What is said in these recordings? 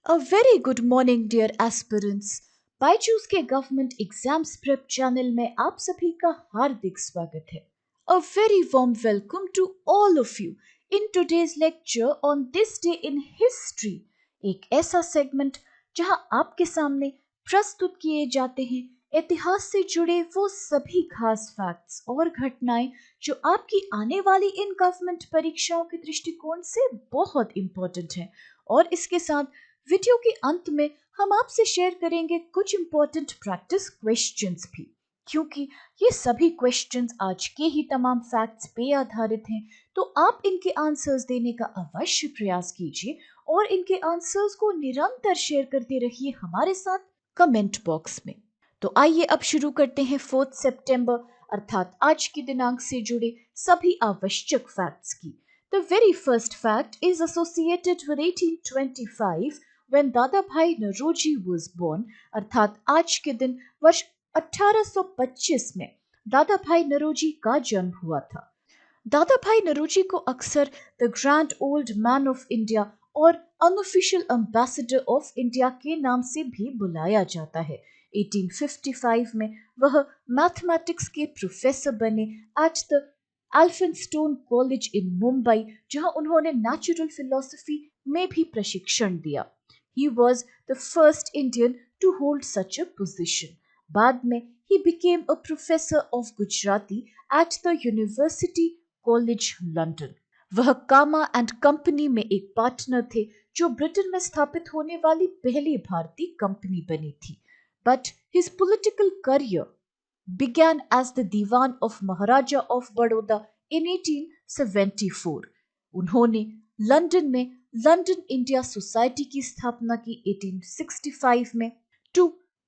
A very good morning, dear aspirants. Byju's के government exams prep channel में आप सभी का हार्दिक स्वागत है. A very warm welcome to all of you in today's lecture on this day in history. एक ऐसा सेगमेंट जहां आपके सामने प्रस्तुत किए जाते हैं इतिहास से जुड़े वो सभी खास फैक्ट्स और घटनाएं जो आपकी आने वाली इन गवर्नमेंट परीक्षाओं के दृष्टिकोण से बहुत इंपॉर्टेंट हैं. और इसके साथ वीडियो के अंत में हम आपसे शेयर करेंगे कुछ इंपॉर्टेंट प्रैक्टिस क्वेश्चंस भी, क्योंकि ये सभी क्वेश्चंस आज के ही तमाम फैक्ट्स पे आधारित हैं. तो आप इनके आंसर्स देने का अवश्य प्रयास कीजिए और इनके आंसर्स को निरंतर शेयर करते रहिए हमारे साथ कमेंट बॉक्स में. तो आइए अब शुरू करते हैं 4 सितंबर अर्थात आज के दिनांक से जुड़े सभी आवश्यक फैक्ट्स की. The very first fact is associated with 1825 when दादा भाई नौरोजी was born. अर्थात आज के दिन वर्ष 1825 में दादा भाई नौरोजी का जन्म हुआ था. दादा भाई नौरोजी को अक्सर the grand old man of India और अनऑफिशियल एम्बेसडर ऑफ इंडिया के नाम से भी बुलाया जाता है. 1855 में वह मैथमेटिक्स के प्रोफेसर बने at the Elphinstone college in Mumbai, जहां उन्होंने नेचुरल फिलॉसफी में भी प्रशिक्षण दिया. He was the first Indian to hold such a position. बाद में he became a professor of Gujarati at the University College London. वह कामा एंड कंपनी में एक पार्टनर थे जो ब्रिटेन में स्थापित होने वाली पहली भारतीय कंपनी बनी थी. But his political career began as the Diwan of Maharaja of Baroda in 1874. उन्होंने लंदन में लंदन इंडिया सोसाइटी की स्थापना की 1865 में to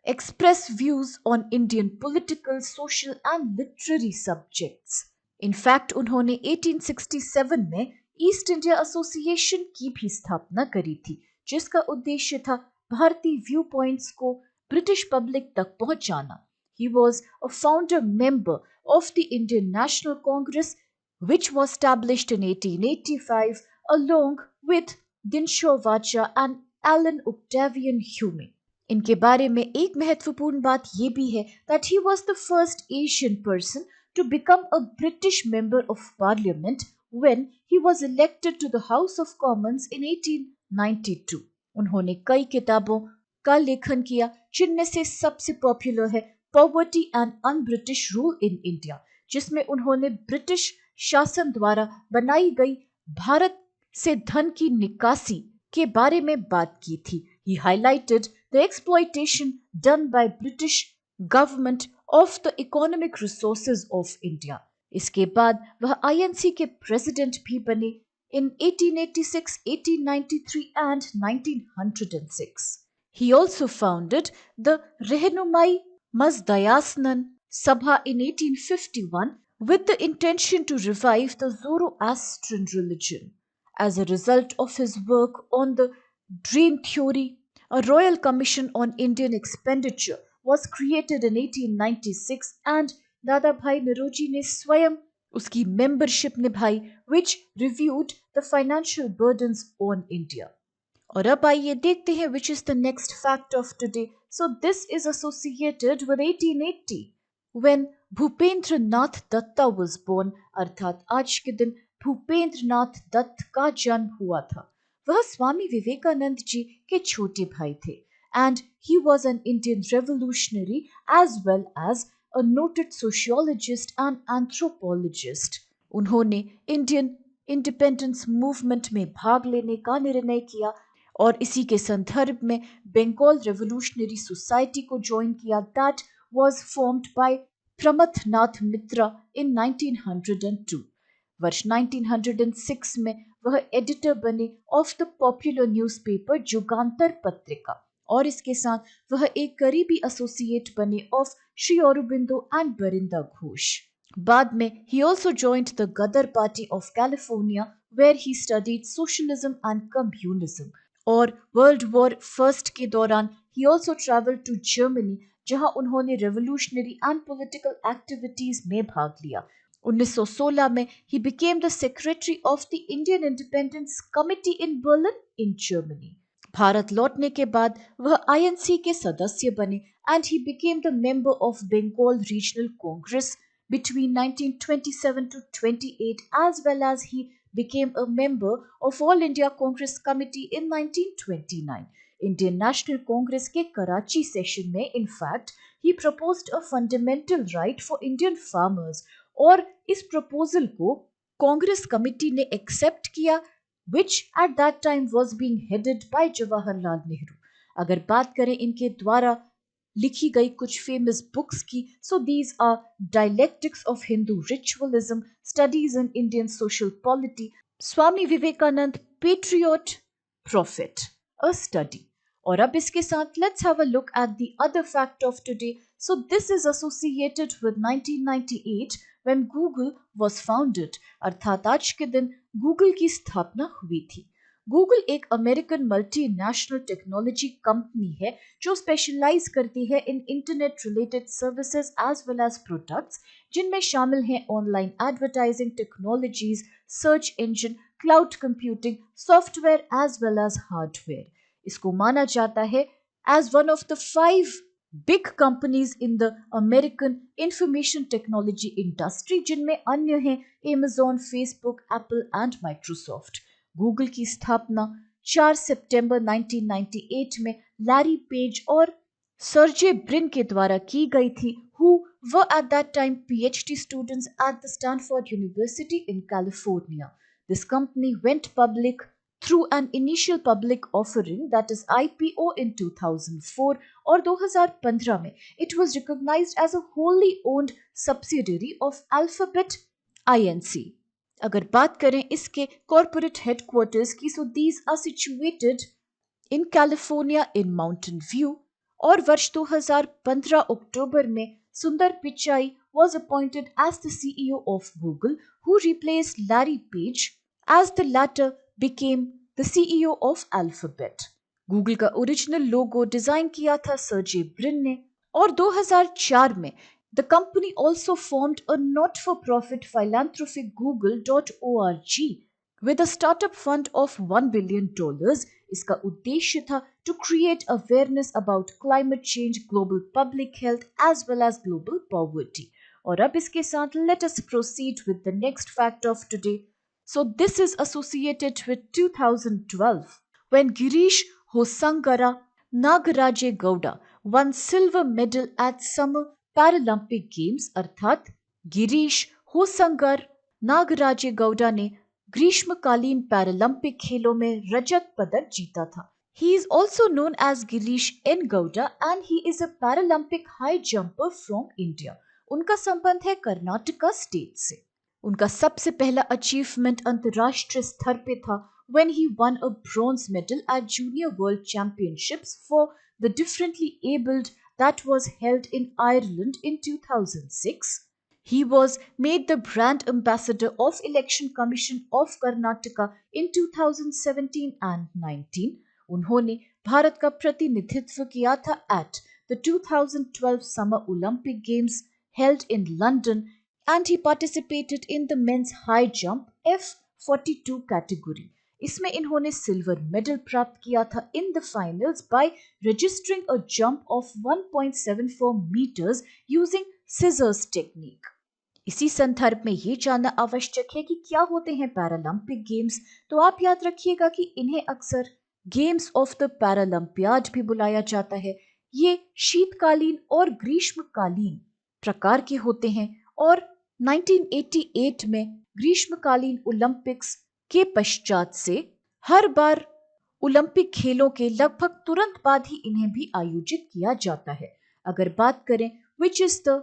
express views on Indian political, social and literary subjects. In fact, उन्होंने 1867 में ईस्ट इंडिया एसोसिएशन की भी स्थापना करी थी, जिसका उद्देश्य था भारतीय व्यू पॉइंट्स को ब्रिटिश पब्लिक तक पहुंचाना. He was a founder member of the Indian National Congress, which was established in 1885 along with Dinshaw Vacha and Alan Octavian Hume. इनके बारे में एक महत्वपूर्ण बात ये भी है that he was the first Asian person to become a British member of Parliament when he was elected to the House of Commons in 1892. उन्होंने कई किताबों का लेखन किया, जिनमें से सबसे पॉपुलर है poverty and un-British rule in India, जिसमें उन्होंने ब्रिटिश शासन द्वारा बनाई गई भारत से धन की निकासी के बारे में बात की थी. He highlighted the exploitation done by British government of the economic resources of India. इसके बाद वह INC के प्रेसिडेंट भी बने in 1886, 1893 and 1906. He also founded the Rehnumai Mazdayasanan Sabha in 1851 with the intention to revive the Zoroastrian religion. As a result of his work on the dream theory, a royal commission on Indian expenditure was created in 1896 and Dada Bhai Nauroji ने स्वयं उसकी membership निभाई, which reviewed the financial burdens on India. और अब आइए देखते हैं which is the next fact of today. So this is associated with 1880 when Bhupendra Nath Dutta was born. अर्थात आज के दिन भूपेंद्र नाथ दत्त का जन्म हुआ था. वह स्वामी विवेकानंद जी के छोटे भाई थे and he was an Indian revolutionary as well as a noted sociologist and anthropologist. उन्होंने इंडियन इंडिपेंडेंस मूवमेंट में भाग लेने का निर्णय किया और इसी के संदर्भ में बंगाल रेवोल्यूशनरी सोसाइटी को ज्वाइन किया. दैट वाज फॉर्म्ड बाय प्रमथनाथ मित्रा इन 1902. वर्ष 1906 में वह एडिटर बने of the popular newspaper Jugantar पत्रिका और इसके साथ वह एक करीबी एसोसिएट बने ऑफ श्री औरोबिंदो एंड बरिंदा घोष. बाद में he also joined the Ghadar Party of California where he studied socialism and communism. और वर्ल्ड वॉर फर्स्ट के दौरान ही ऑल्सो ट्रैवल टू जर्मनी, जहां उन्होंने रेवोल्यूशनरी एंड पॉलिटिकल एक्टिविटीज में भाग लिया. 1916 में he became the secretary of the Indian independence committee in Berlin in Germany. Bharat लौटने के बाद वह आईएनसी के सदस्य बने and he became the member of Bengal Regional Congress between 1927 to 28 as well as he became a member of All India Congress Committee in 1929. Indian National Congress के Karachi session में in fact he proposed a fundamental right for Indian farmers और इस proposal को Congress committee ने accept किया which at that time was being headed by Jawaharlal Nehru. अगर बात करें इनके द्वारा लिखी गई कुछ फेमस बुक्स की, so these are dialectics of Hindu ritualism, studies in Indian social polity, Swami Vivekananda patriot prophet, a study. और अब इसके साथ let's have a look at the other fact of today. So this is associated with 1998 when Google was founded, अर्थात आज के दिन Google की स्थापना हुई थी. गूगल एक अमेरिकन मल्टीनेशनल टेक्नोलॉजी कंपनी है जो स्पेशलाइज करती है in internet related services as well as products, जिनमें शामिल हैं online advertising technologies, search engine, cloud computing, software as well as hardware. इसको माना जाता है as one of the 5 big companies in the American information technology industry, जिनमें अन्य हैं Amazon, Facebook, Apple and Microsoft. Google की स्थापना 4 सितंबर 1998 में लैरी पेज और सर्जे ब्रिन के द्वारा की गई थी, who were at that time PhD students at the Stanford University in California. This company went public through an initial public offering, that is IPO, in 2004 और 2015 में it was recognized as a wholly owned subsidiary of Alphabet Inc. अगर बात करें इसके corporate headquarters की, so these are situated in California in Mountain View. और वर्ष 2015 अक्टूबर में Sundar Pichai was appointed as the CEO of Google, who replaced Larry Page as the latter became the CEO of Alphabet. Google का original logo design किया था Sergey Brin ने और 2004 में the company also formed a not-for-profit philanthropic Google.org with a startup fund of $1 billion. इसका उद्देश्य था to create awareness about climate change, global public health as well as global poverty. और अब इसके साथ let us proceed with the next fact of today. So this is associated with 2012 when Girish Hosangara Nagaraje Gowda won silver medal at Summer Paralympic Games, अर्थात गिरीश होसंगर नागराजे गौड़ा ने ग्रीष्मकालीन Paralympic खेलों में रजत पदक जीता था. He is also known as Girish N. Gowda and he is a Paralympic high jumper from India. उनका संबंध है कर्नाटका स्टेट से. उनका सबसे पहला अचीवमेंट अंतर्राष्ट्रीय स्तर पे था when he won a bronze medal at Junior World Championships for the differently abled that was held in Ireland in 2006. He was made the brand ambassador of Election Commission of Karnataka in 2017 and 19. उन्होंने भारत का प्रतिनिधित्व किया था at the 2012 Summer Olympic Games held in London and he participated in the men's high jump F42 category. इसमें इन्होंने silver medal प्राप्त किया था in the finals by registering a jump of 1.74 metres using scissors technique. इसी संदर्भ में ये जानना आवश्यक है कि क्या होते हैं पैरालंपिक गेम्स. तो आप याद रखिएगा कि इन्हें अक्सर गेम्स ऑफ द पैरालंपियाड भी बुलाया जाता है. ये शीतकालीन और ग्रीष्मकालीन प्रकार के होते हैं और 1988 में ग्रीष्मकालीन ओलंपिक्स के पश्चात से हर बार ओलंपिक खेलों के लगभग तुरंत बाद ही इन्हें भी आयोजित किया जाता है. अगर बात करें which is the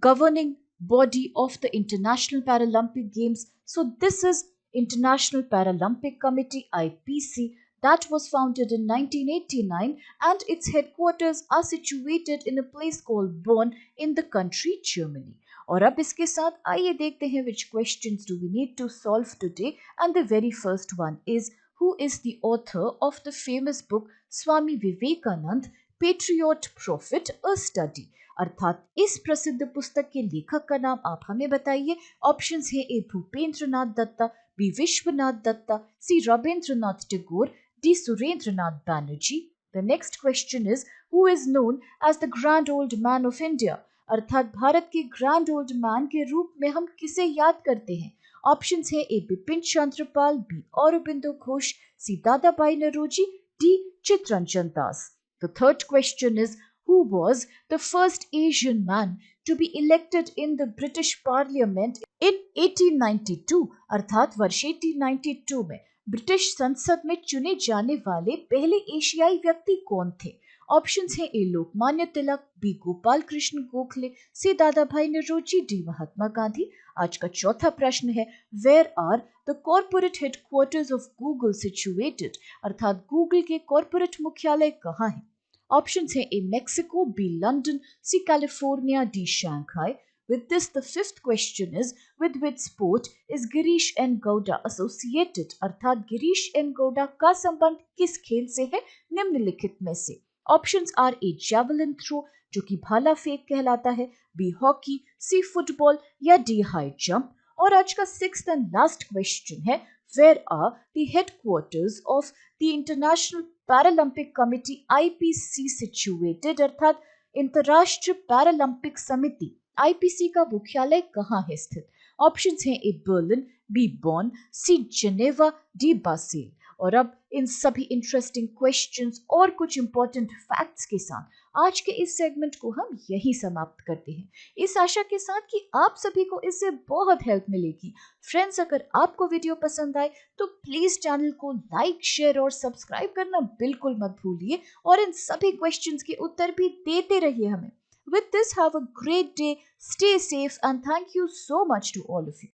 governing body of the International Paralympic Games, so this is International Paralympic Committee IPC that was founded in 1989 and its headquarters are situated in a place called Bonn in the country Germany. और अब इसके साथ आइए देखते हैं which questions do we need to solve today, and the very first one is who is the author of the famous book Swami Vivekanand Patriot Prophet a Study. अर्थात इस प्रसिद्ध पुस्तक के लेखक का नाम आप हमें बताइए. ऑप्शंस है A Bhupendra Nath Dutta, B Vishwanath Dutta, C Rabindranath Tagore, D. Surendranath Banerjee. The next question is, who is known as the Grand Old Man of India? अर्थात भारत के ग्रैंड ओल्ड मैन के रूप में हम किसे याद करते हैं? ऑप्शंस है A Bipin Chandrapal, B Aurobindo Ghosh, C Dadabhai Naoroji, D Chittaranjan Das. The third question is, who was the first Asian man to be elected in the British Parliament in 1892? अर्थात वर्ष 1892 में ब्रिटिश संसद में चुने जाने वाले पहले एशियाई व्यक्ति कौन थे? ऑप्शंस हैं A Lokmanya Tilak, B Gopal Krishna Gokhale, C Dadabhai Naoroji, D Mahatma Gandhi. आज का चौथा प्रश्न है, where are the corporate headquarters of Google situated? अर्थात गूगल के कॉर्पोरेट मुख्यालय कहाँ है? ऑप्शंस हैं A Mexico, B London, C California, D Shanghai. With this, the fifth question is, with which sport is Girish N. Gowda associated? अर्थात Girish N Gowda का संबंध किस खेल से है निम्नलिखित में से? Options are A javelin throw जो कि भाला फेंक कहलाता है, बी हॉकी, सी फुटबॉल या डी हाई जंप. और आज का सिक्स्थ एंड लास्ट क्वेश्चन है, where are the headquarters of the International Paralympic Committee IPC situated? अर्थात अंतर्राष्ट्रीय पैरालंपिक समिति IPC का मुख्यालय कहाँ है स्थित? ऑप्शंस हैं ए बर्लिन, बी बॉन, सी जेनेवा, डी बासेल. और अब इन सभी इंटरेस्टिंग क्वेश्चंस और कुछ इंपॉर्टेंट फैक्ट्स के साथ आज के इस सेगमेंट को हम यही समाप्त करते हैं, इस आशा के साथ कि आप सभी को इससे बहुत हेल्प मिलेगी. फ्रेंड्स, अगर आपको वीडियो पसंद आए तो प्लीज चैनल को लाइक, शेयर और सब्सक्राइब करना बिल्कुल मत भूलिए और इन सभी क्वेश्चंस के उत्तर भी देते रहिए हमें. With this, have a great day, stay safe, and thank you so much to all of you.